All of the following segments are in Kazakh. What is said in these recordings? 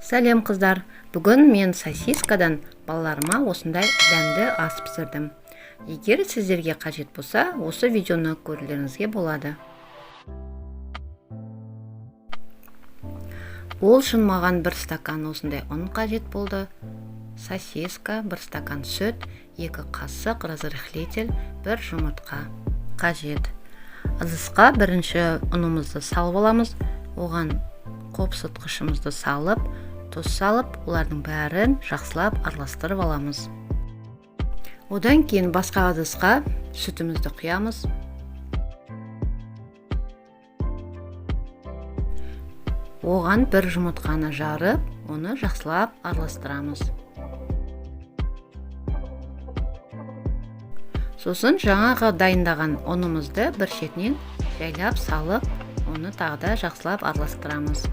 Сәлем қыздар, бүгін мен сосискадан балаларыма осындай дәмді ас пісірдім. Егер сіздерге қажет болса, осы видеоны көрулеріңізге болады. Ол үшін маған 1 стакан осындай ұн қажет болды. Сосиска, 1 стакан сүт, 2 қасық разрыхлитель, 1 жұмыртқа қажет. Ыдысқа бірінші ұнымызды салып аламыз, оған қопсытқышымызды салып, тұз салып, олардың бәрін жақсылап араластырып аламыз. Одан кейін басқа ыдысқа сүтімізді құямыз. Оған 1 жұмыртқаны жарып, оны жақсылап араластырамыз. Сосын жаңағы дайындаған ұнымызды бір шетінен жайлап салып, оны тағы да жақсылап араластырамыз.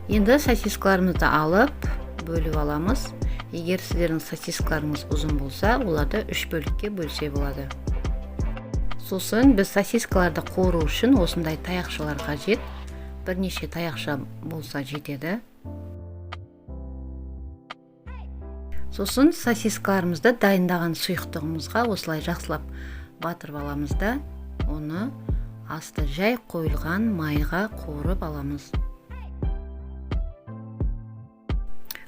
Енді сосискаларымызды алып, бөліп аламыз. Егер сіздердің сосискаларыңыз ұзын болса, оларды 3 бөлікке бөлсе болады. Сосын біз сосискаларды қуыру үшін осындай таяқшалар қажет. Бірнеше таяқша болса жетеді. Сосын сосискаларымызды дайындаған сұйықтығымызға осылай жақсылап батырып аламыз да, оны асты жай қойылған майға қуырып аламыз.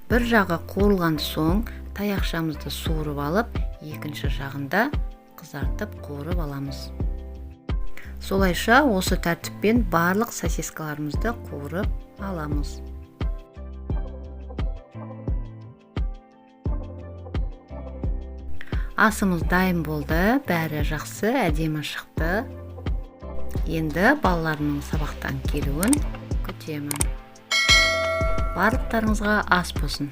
Бір жағы қуырылған соң, таяқшамызды суырып алып, екінші жағында қызартып қуырып аламыз. Солайша осы тәртіппен барлық сосискаларымызды қуырып аламыз. Асымыз дайын болды, бәрі жақсы, әдемі шықты. Енді балаларымның сабақтан келуін күтемін. Барлықтарыңызға ас болсын.